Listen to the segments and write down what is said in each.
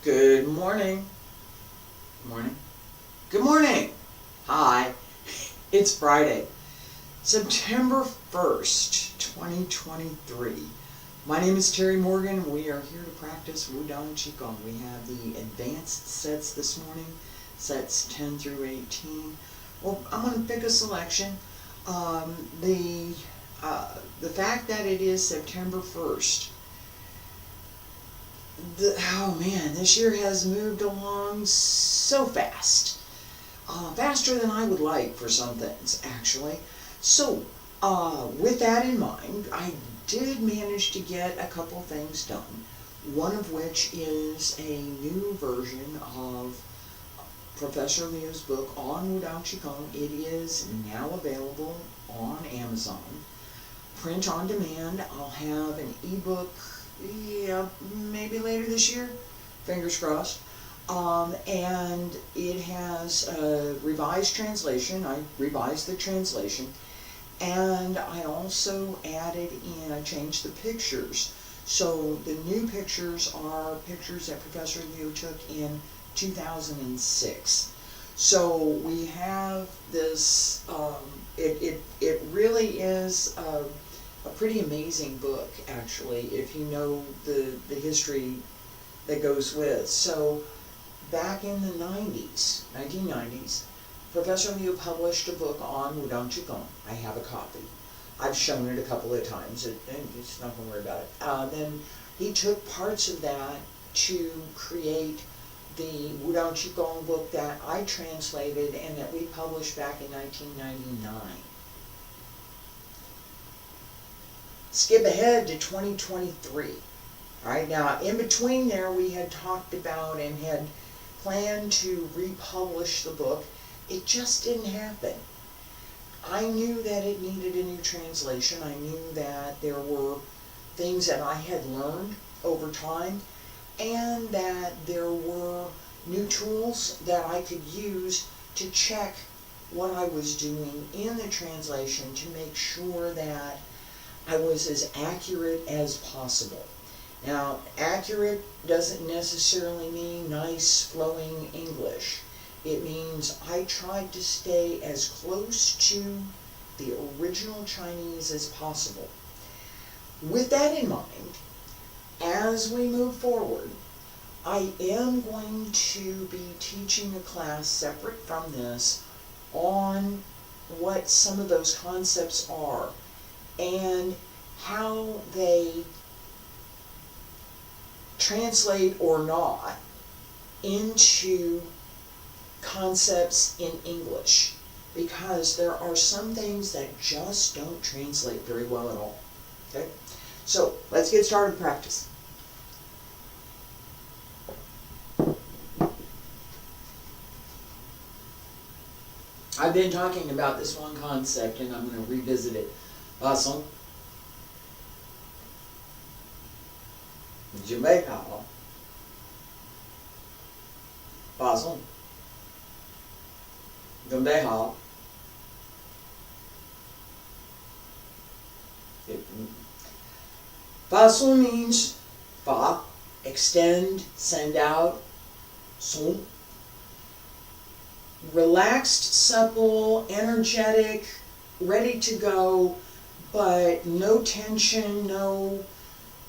Good morning. Good morning. Good morning. Hi. It's Friday, September 1st, 2023. My name is Terry Morgan. We are here to practice Wudang Qigong. We have the advanced sets this morning, sets 10 through 18. Well, I'm going to pick a selection. The fact that it is September 1st, oh man, this year has moved along so fast. Faster than I would like for some things, actually. So, with that in mind, I did manage to get a couple things done. One of which is a new version of Professor Leo's book on Wudang Qigong. It is now available on Amazon. Print on demand. I'll have an ebook, maybe later this year. Fingers crossed. And it has a revised translation. I revised the translation. And I also added in, I changed the pictures. So the new pictures are pictures that Professor Leo took in 2006. So we have this, it really is a pretty amazing book, actually, if you know the history that goes with. So back in the 1990s, Professor Leo published a book on Wudang Qigong. I have a copy. I've shown it a couple of times. It's not going to worry about it. Then he took parts of that to create the Wudang Qigong book that I translated and that we published back in 1999. Skip ahead to 2023. All right, now in between there we had talked about and had planned to republish the book. It just didn't happen. I knew that it needed a new translation. I knew that there were things that I had learned over time and that there were new tools that I could use to check what I was doing in the translation to make sure that I was as accurate as possible. Now, accurate doesn't necessarily mean nice flowing English. It means I tried to stay as close to the original Chinese as possible. With that in mind, as we move forward, I am going to be teaching a class separate from this on what some of those concepts are and how they translate or not into concepts in English, because there are some things that just don't translate very well at all. Okay, so let's get started with practice. I've been talking about this one concept and I'm going to revisit it. Basson, Jamaica, Basson, Jamaica. Basson means fa, extend, send out, son. Relaxed, supple, energetic, ready to go, but no tension, no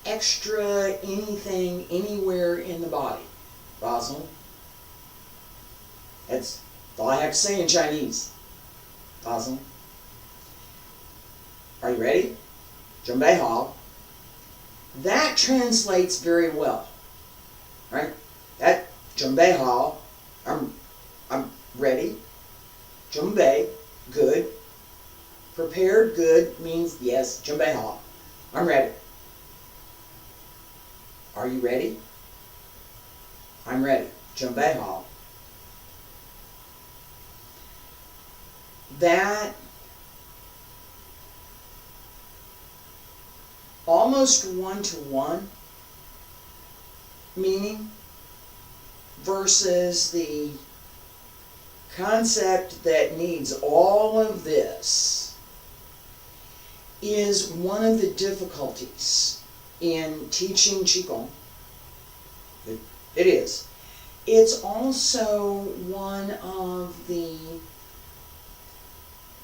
extra anything anywhere in the body. Basson. That's all I have to say in Chinese. Basson. Are you ready? Junbei Hao. That translates very well. Right? That Junbei Hao. I'm ready. Junbei, good. Prepared, good means yes, Junbei Hao. I'm ready. Are you ready? I'm ready. Junbei Hao. That almost one-to-one meaning versus the concept that needs all of this is one of the difficulties in teaching Qigong. It is. It's also one of the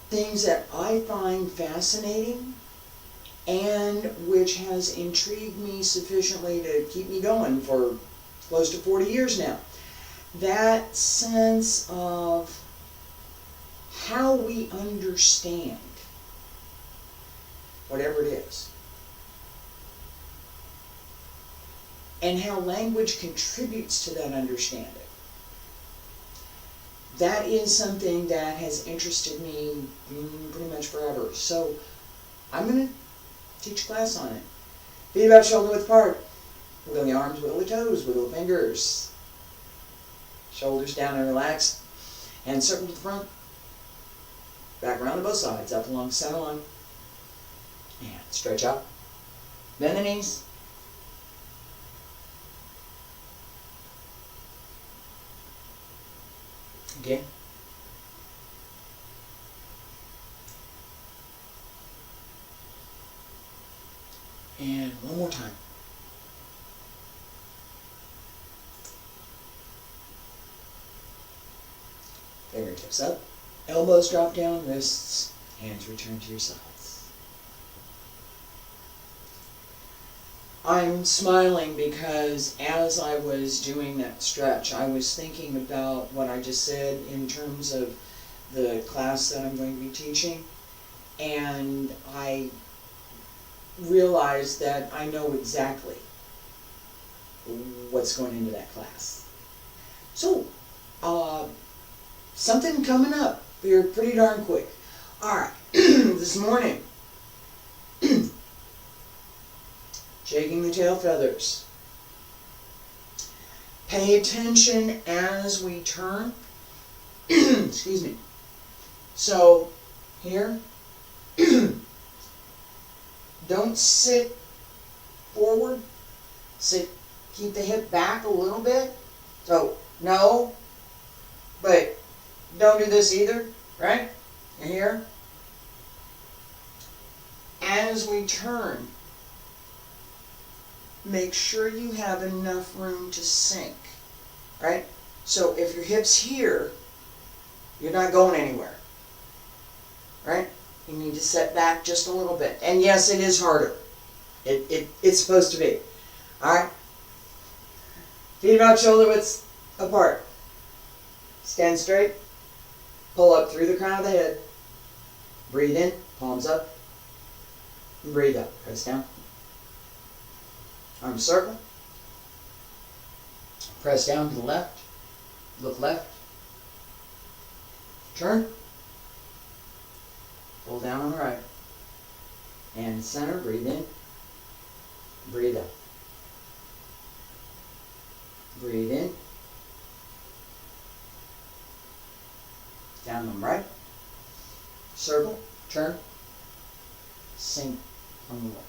things that I find fascinating and which has intrigued me sufficiently to keep me going for close to 40 years now. That sense of how we understand whatever it is, and how language contributes to that understanding. That is something that has interested me pretty much forever. So I'm going to teach a class on it. Feet about shoulder width apart. Wiggle the arms, wiggle the toes, wiggle the fingers. Shoulders down and relaxed. Hands circle to the front. Back around to both sides, up along the center line. And stretch out. Bend the knees. Okay. And one more time. Fingertips up, elbows drop down, wrists, hands return to your sides. I'm smiling because as I was doing that stretch, I was thinking about what I just said in terms of the class that I'm going to be teaching, and I realized that I know exactly what's going into that class. So, something coming up here pretty darn quick. Alright, this morning, shaking the tail feathers. Pay attention as we turn. Excuse me. So, here, don't sit forward. Sit, keep the hip back a little bit. So, no, but don't do this either, right? And here. As we turn, make sure you have enough room to sink, right? So if your hip's here, you're not going anywhere, right? You need to set back just a little bit. And yes, it is harder. It's supposed to be. All right? Feet about shoulder widths apart. Stand straight. Pull up through the crown of the head. Breathe in, palms up. And breathe out. Press down. Arms circle. Press down to the left. Look left. Turn. Pull down on the right. And center. Breathe in. Breathe out. Breathe in. Down on the right. Circle. Turn. Sink on the left.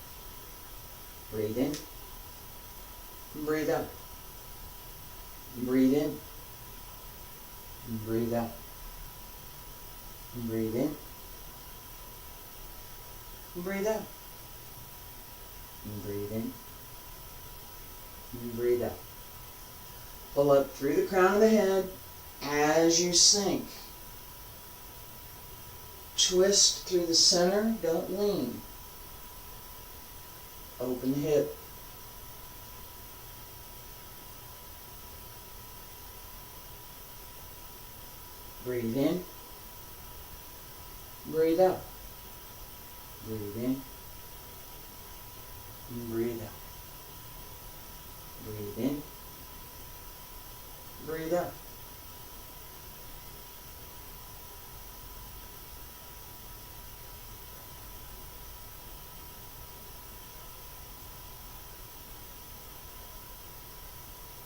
Breathe in. Breathe out. Breathe in. Breathe out. Breathe in. Breathe out. Breathe in. Breathe out. Pull up through the crown of the head as you sink. Twist through the center, don't lean. Open the hip. Breathe in. Breathe out. Breathe in. Breathe out. Breathe in. Breathe out.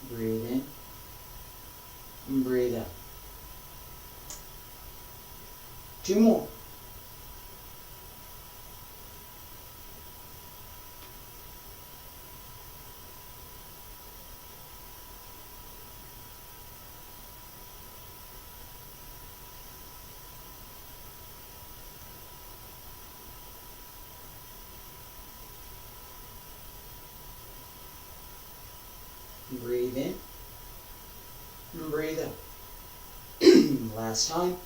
Breathe in. Breathe out. 2 more. Breathe in. breathe out. Last time.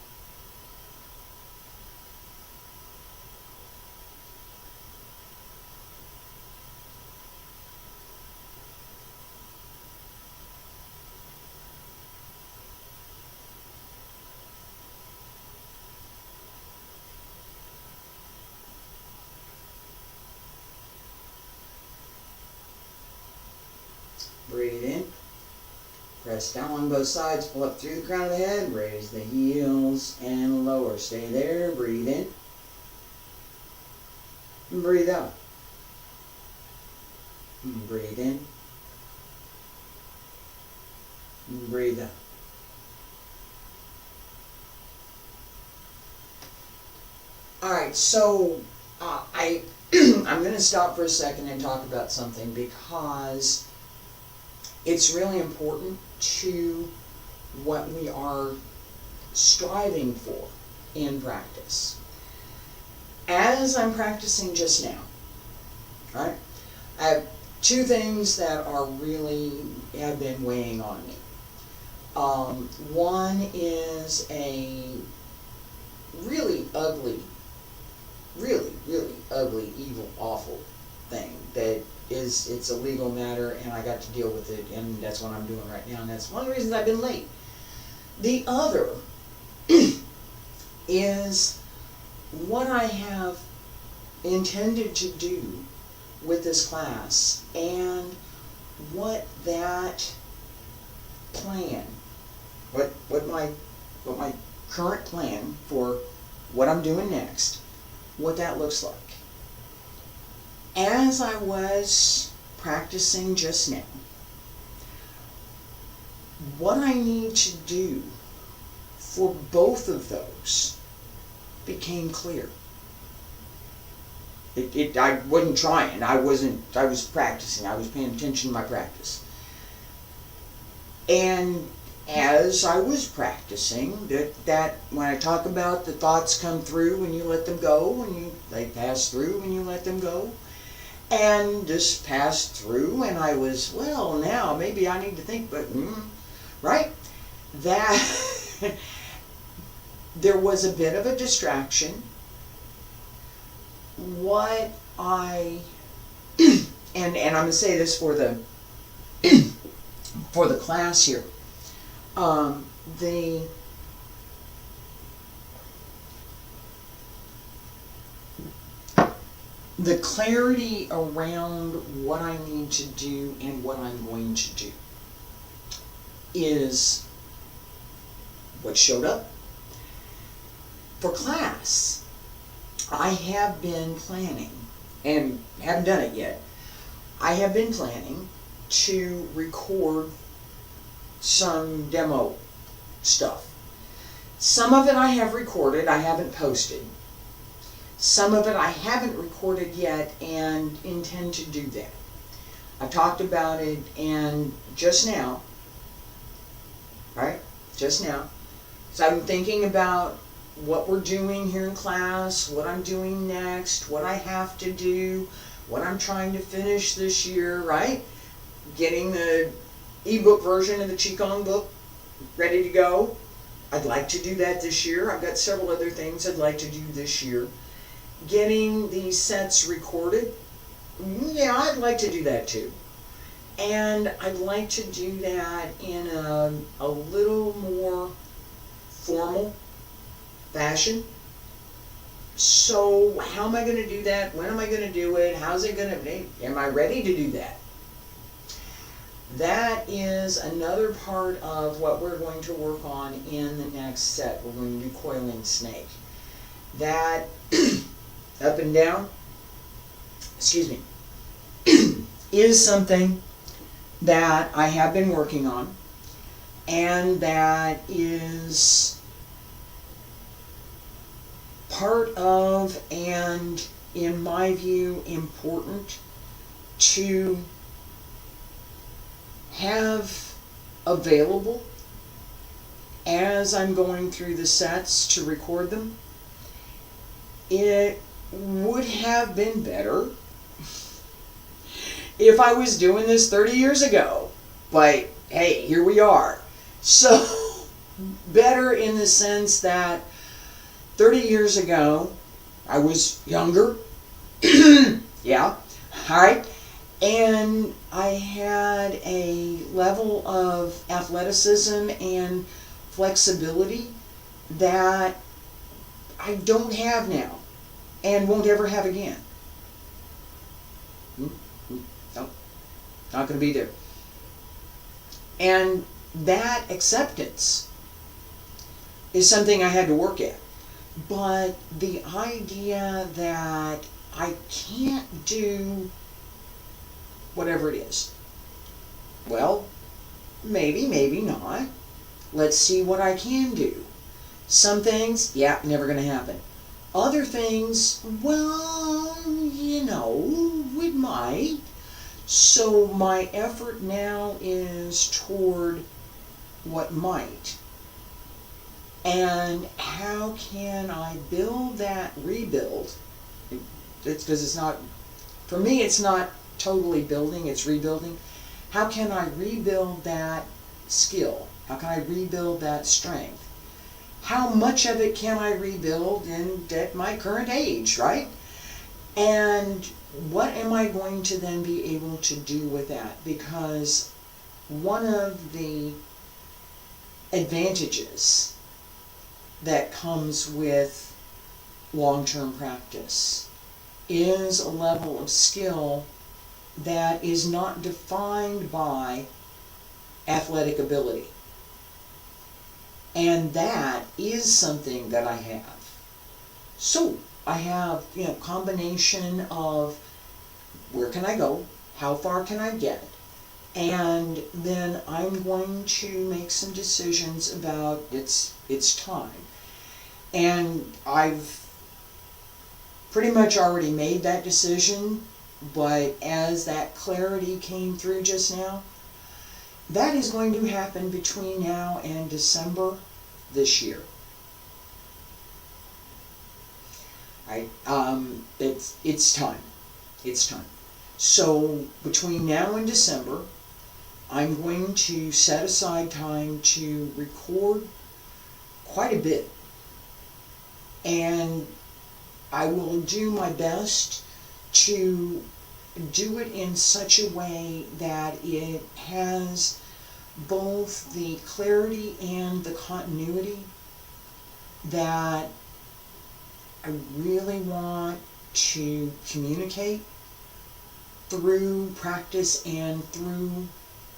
Breathe in. Press down on both sides, pull up through the crown of the head, raise the heels and lower. Stay there, breathe in. And breathe out. And breathe in. And breathe out. Alright, so I'm going to stop for a second and talk about something because it's really important to what we are striving for in practice. As I'm practicing just now, right, I have two things that are really have been weighing on me. One is a really ugly, evil, awful thing that it's a legal matter, and I got to deal with it, and that's what I'm doing right now, and that's one of the reasons I've been late. The other is what I have intended to do with this class, and what that plan, what my current plan for what I'm doing next, what that looks like. As I was practicing just now, what I need to do for both of those became clear. I wasn't trying. I was practicing. I was paying attention to my practice. And as I was practicing, that when I talk about the thoughts come through and you let them go, and they pass through and you let them go, and this passed through, and I was, well, now maybe I need to think, but right? That there was a bit of a distraction. What I and I'm going to say this for the for the class here. The clarity around what I need to do and what I'm going to do is what showed up. For class, I have been planning, and haven't done it yet, I have been planning to record some demo stuff. Some of it I have recorded, I haven't posted. Some of it I haven't recorded yet and intend to do that. I talked about it, and just now, right? Just now. So I'm thinking about what we're doing here in class, what I'm doing next, what I have to do, what I'm trying to finish this year, right? Getting the ebook version of the Qigong book ready to go. I'd like to do that this year. I've got several other things I'd like to do this year. Getting these sets recorded, yeah, I'd like to do that too. And I'd like to do that in a little more formal fashion. So how am I going to do that? When am I going to do it? How's it going to be? Am I ready to do that? That is another part of what we're going to work on in the next set. We're going to do Coiling Snake. That up and down, excuse me, is something that I have been working on, and that is part of, and in my view, important to have available as I'm going through the sets to record them. It would have been better if I was doing this 30 years ago, but hey, here we are. So, better in the sense that 30 years ago, I was younger. Yeah, alright. And I had a level of athleticism and flexibility that I don't have now and won't ever have again. Nope, not going to be there. And that acceptance is something I had to work at. But the idea that I can't do whatever it is, well, maybe, maybe not. Let's see what I can do. Some things, yeah, never going to happen. Other things, well, you know, it might. So my effort now is toward what might. And how can I build that rebuild? Because it's not, for me, it's not totally building, it's rebuilding. How can I rebuild that skill? How can I rebuild that strength? How much of it can I rebuild at my current age, right? And what am I going to then be able to do with that? Because one of the advantages that comes with long-term practice is a level of skill that is not defined by athletic ability. And that is something that I have. So I have, combination of where can I go, how far can I get, and then I'm going to make some decisions about it's time. And I've pretty much already made that decision, but as that clarity came through just now, that is going to happen between now and December this year. It's time. It's time. So between now and December, I'm going to set aside time to record quite a bit. And I will do my best to do it in such a way that it has both the clarity and the continuity that I really want to communicate through practice and through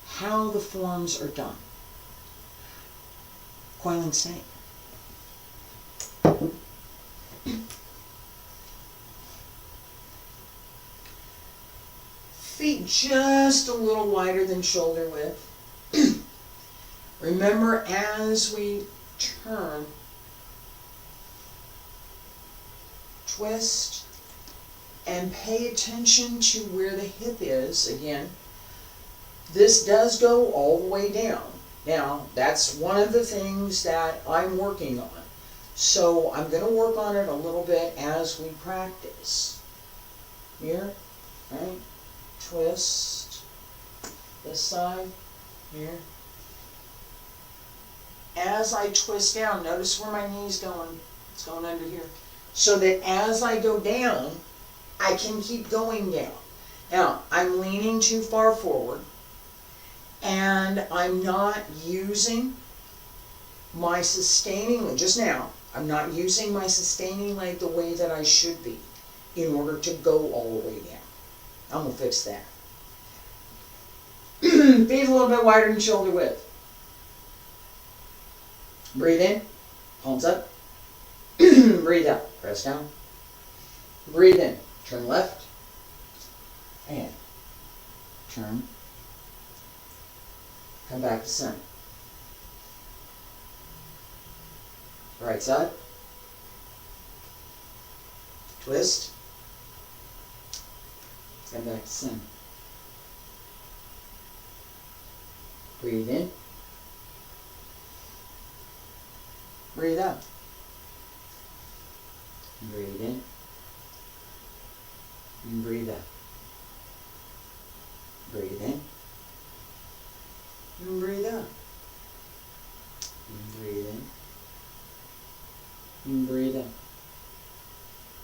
how the forms are done. Coiling Snake. Feet just a little wider than shoulder width. Remember, as we turn, twist, and pay attention to where the hip is. Again, this does go all the way down. Now, that's one of the things that I'm working on. So I'm going to work on it a little bit as we practice. Here, right? Twist. This side, here. As I twist down, notice where my knee's going. It's going under here. So that as I go down, I can keep going down. Now, I'm leaning too far forward, and I'm not using my sustaining leg. Just now, I'm not using my sustaining leg the way that I should be in order to go all the way down. I'm going to fix that. Feet a little bit wider than shoulder width. Breathe in, palms up. Breathe out, press down. Breathe in, turn left, and turn. Come back to center. Right side. Twist. Come back to center. Breathe in. Breathe out. Breathe in. And breathe out. Breathe in. And breathe out.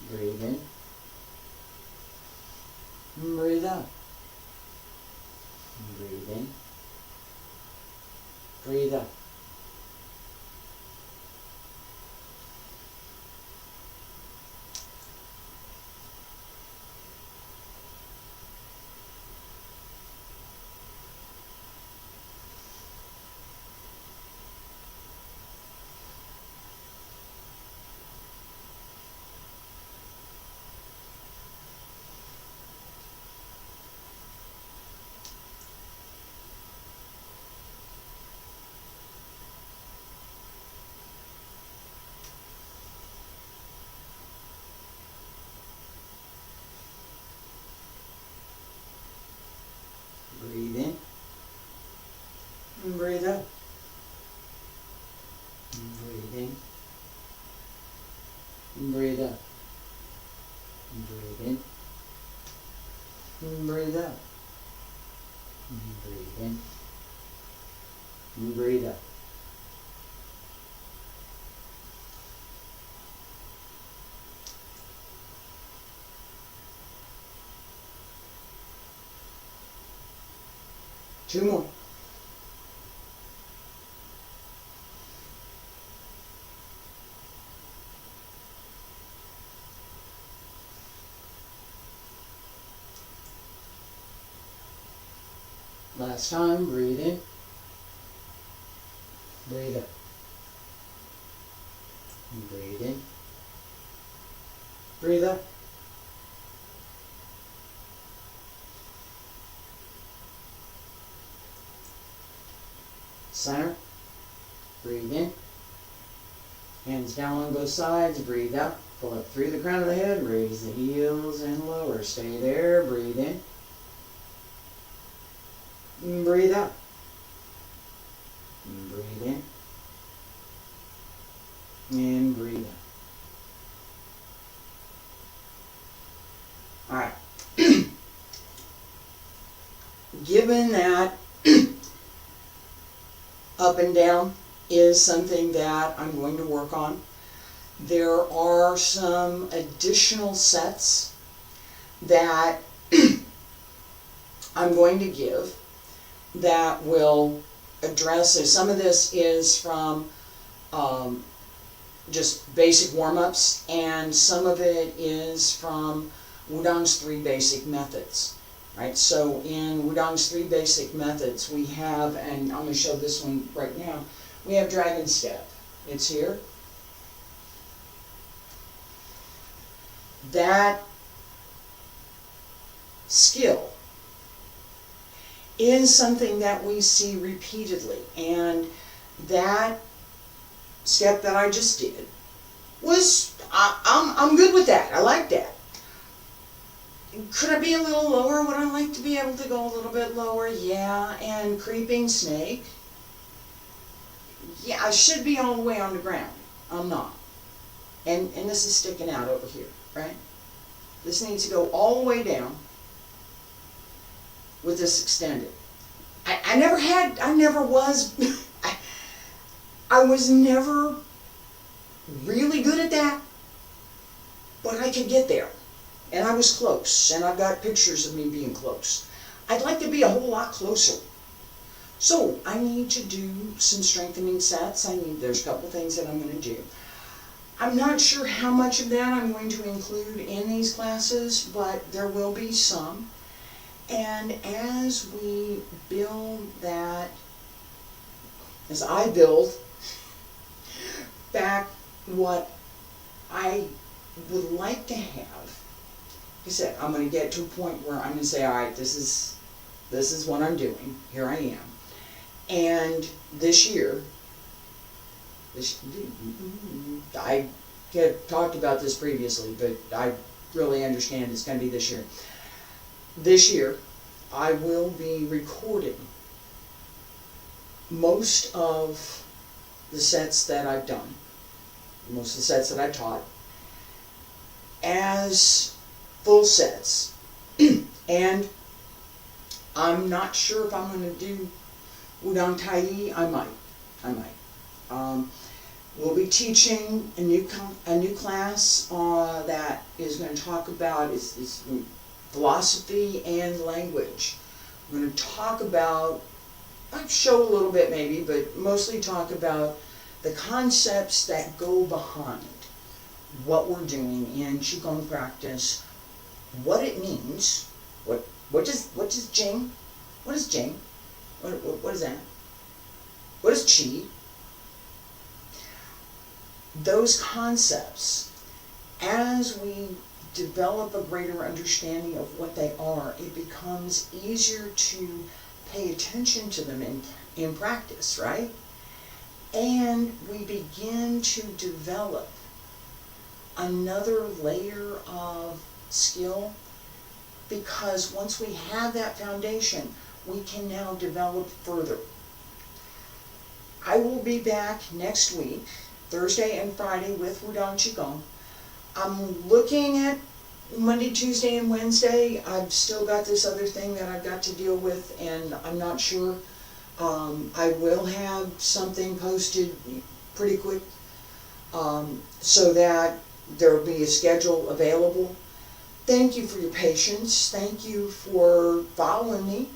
Breathe in. Breathe out. Breathe in. Breathe out. Breathe in. Breathe out. Breathe in. Breathe out. Breathe in. Breathe out. Breathe in. Breathe out. Two more. Last time, breathe in. Breathe out. Breathe in. Breathe out. Center. Breathe in. Hands down on both sides. Breathe out. Pull up through the crown of the head. Raise the heels and lower. Stay there. Breathe in. Breathe out. Breathe in. And breathe out. All right. Given that up and down is something that I'm going to work on, there are some additional sets that I'm going to give that will address. So some of this is from just basic warm-ups, and some of it is from Wudang's 3 basic methods. Right, so in Wudang's 3 basic methods, we have, and I'm going to show this one right now, we have Dragon Step. It's here. That skill is something that we see repeatedly, and that step that I just did was, I'm good with that. I like that. Could I be a little lower? Would I like to be able to go a little bit lower? Yeah. And Creeping Snake. Yeah, I should be all the way on the ground. I'm not. And this is sticking out over here, right? This needs to go all the way down with this extended. I was never really good at that, but I could get there. And I was close, and I've got pictures of me being close. I'd like to be a whole lot closer. So I need to do some strengthening sets. There's a couple things that I'm going to do. I'm not sure how much of that I'm going to include in these classes, but there will be some. And as we build that, as I build back what I would like to have, like I said, I'm going to get to a point where I'm going to say, all right, this is what I'm doing. Here I am. And this year, I had talked about this previously, but I really understand it's going to be this year. This year, I will be recording most of the sets that I've done, most of the sets that I've taught, as full sets. And I'm not sure if I'm going to do Wudang Tai. I might. We'll be teaching a new class that is going to talk about is philosophy and language. We're going to talk about, I'll show a little bit maybe, but mostly talk about the concepts that go behind what we're doing in Qigong practice, what it means, what does Jing, what is Jing, what is that, what is Qi, those concepts. As we develop a greater understanding of what they are, it becomes easier to pay attention to them in practice, right? And we begin to develop another layer of skill, because once we have that foundation, we can now develop further. I will be back next week, Thursday and Friday, with Wudang Qigong. I'm looking at Monday, Tuesday, and Wednesday. I've still got this other thing that I've got to deal with, and I'm not sure. I will have something posted pretty quick, so that there will be a schedule available. Thank you for your patience. Thank you for following me.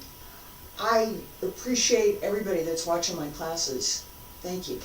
I appreciate everybody that's watching my classes. Thank you.